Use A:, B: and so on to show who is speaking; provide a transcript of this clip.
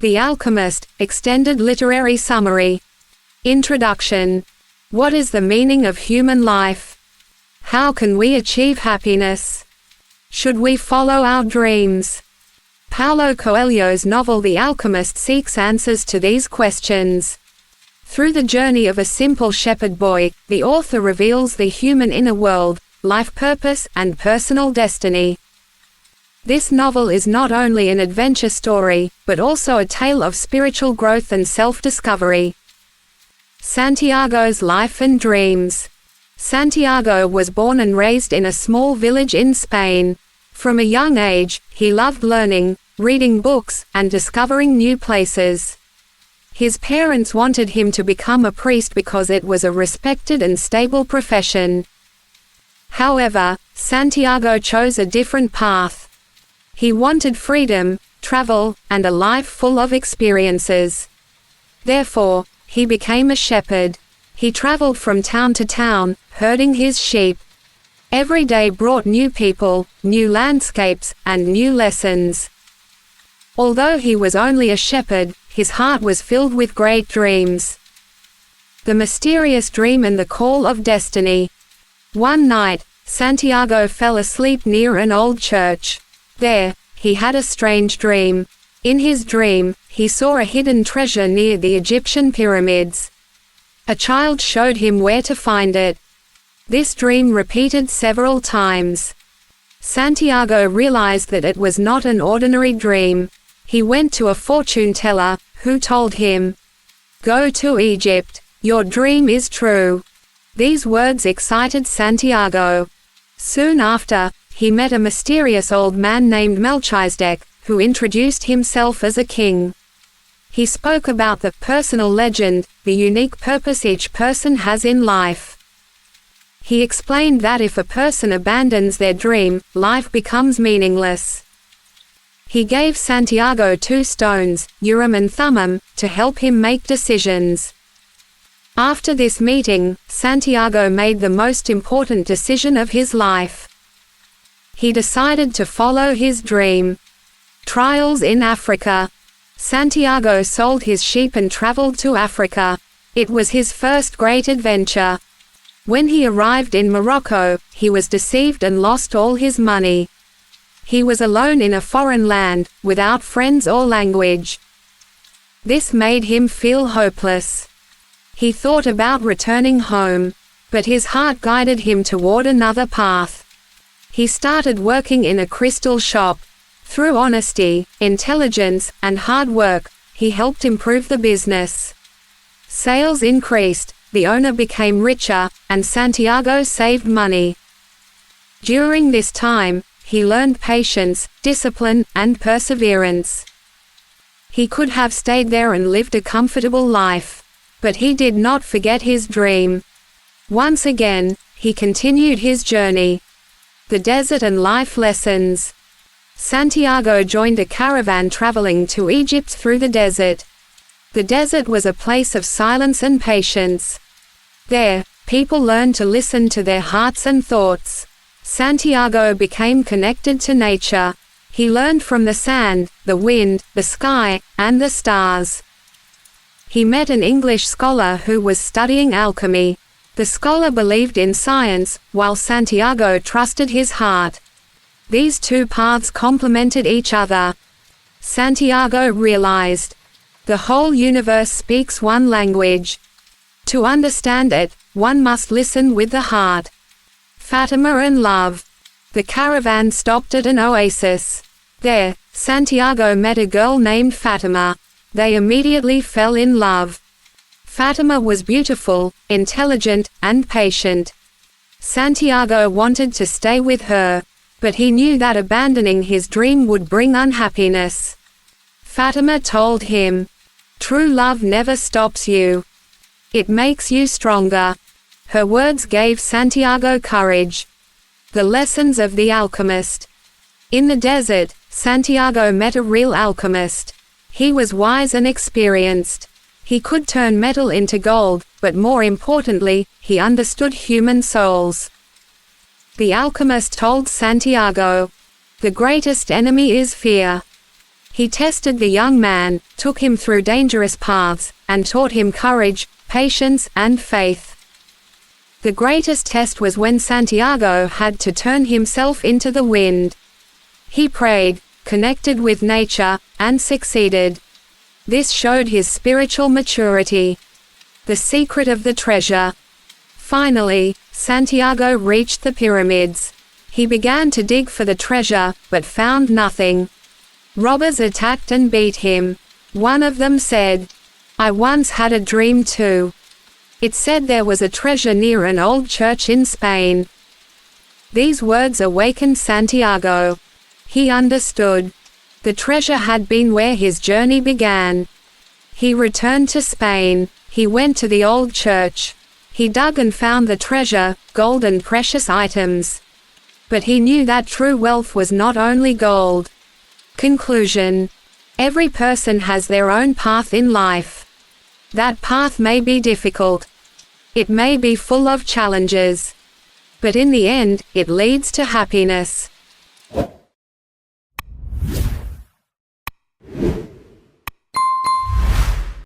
A: The Alchemist, Extended Literary Summary. Introduction. What is the meaning of human life? How can we achieve happiness? Should we follow our dreams? Paulo Coelho's novel The Alchemist seeks answers to these questions. Through the journey of a simple shepherd boy, the author reveals the human inner world, life purpose, and personal destiny. This novel is not only an adventure story, but also a tale of spiritual growth and self-discovery. Santiago's life and dreams. Santiago was born and raised in a small village in Spain. From a young age, he loved learning, reading books, and discovering new places. His parents wanted him to become a priest because it was a respected and stable profession. However, Santiago chose a different path. He wanted freedom, travel, and a life full of experiences. Therefore, he became a shepherd. He traveled from town to town, herding his sheep. Every day brought new people, new landscapes, and new lessons. Although he was only a shepherd, his heart was filled with great dreams. The mysterious dream and the call of destiny. One night, Santiago fell asleep near an old church. There, he had a strange dream. In his dream, he saw a hidden treasure near the Egyptian pyramids. A child showed him where to find it. This dream repeated several times. Santiago realized that it was not an ordinary dream. He went to a fortune teller, who told him, "Go to Egypt. Your dream is true." These words excited Santiago. Soon after, he met a mysterious old man named Melchizedek, who introduced himself as a king. He spoke about the personal legend, the unique purpose each person has in life. He explained that if a person abandons their dream, life becomes meaningless. He gave Santiago 2 stones, Urim and Thummim, to help him make decisions. After this meeting, Santiago made the most important decision of his life. He decided to follow his dream. Trials in Africa. Santiago sold his sheep and traveled to Africa. It was his first great adventure. When he arrived in Morocco, he was deceived and lost all his money. He was alone in a foreign land, without friends or language. This made him feel hopeless. He thought about returning home, but his heart guided him toward another path. He started working in a crystal shop. Through honesty, intelligence, and hard work, he helped improve the business. Sales increased, the owner became richer, and Santiago saved money. During this time, he learned patience, discipline, and perseverance. He could have stayed there and lived a comfortable life. But he did not forget his dream. Once again, he continued his journey. The desert and life lessons. Santiago joined a caravan traveling to Egypt through the desert. The desert was a place of silence and patience. There, people learned to listen to their hearts and thoughts. Santiago became connected to nature. He learned from the sand, the wind, the sky, and the stars. He met an English scholar who was studying alchemy. The scholar believed in science, while Santiago trusted his heart. These 2 paths complemented each other. Santiago realized, the whole universe speaks one language. To understand it, one must listen with the heart. Fatima and love. The caravan stopped at an oasis. There, Santiago met a girl named Fatima. They immediately fell in love. Fatima was beautiful, intelligent, and patient. Santiago wanted to stay with her, but he knew that abandoning his dream would bring unhappiness. Fatima told him, "True love never stops you. It makes you stronger." Her words gave Santiago courage. The lessons of the alchemist. In the desert, Santiago met a real alchemist. He was wise and experienced. He could turn metal into gold, but more importantly, he understood human souls. The alchemist told Santiago, "The greatest enemy is fear. He tested the young man, took him through dangerous paths, and taught him courage, patience, and faith. The greatest test was when Santiago had to turn himself into the wind. He prayed, connected with nature, and succeeded. This showed his spiritual maturity. The secret of the treasure. Finally, Santiago reached the pyramids. He began to dig for the treasure, but found nothing. Robbers attacked and beat him. One of them said, "I once had a dream too. It said there was a treasure near an old church in Spain." These words awakened Santiago. He understood. The treasure had been where his journey began. He returned to Spain. He went to the old church. He dug and found the treasure, gold and precious items. But he knew that true wealth was not only gold. Conclusion. Every person has their own path in life. That path may be difficult. It may be full of challenges. But in the end, it leads to happiness.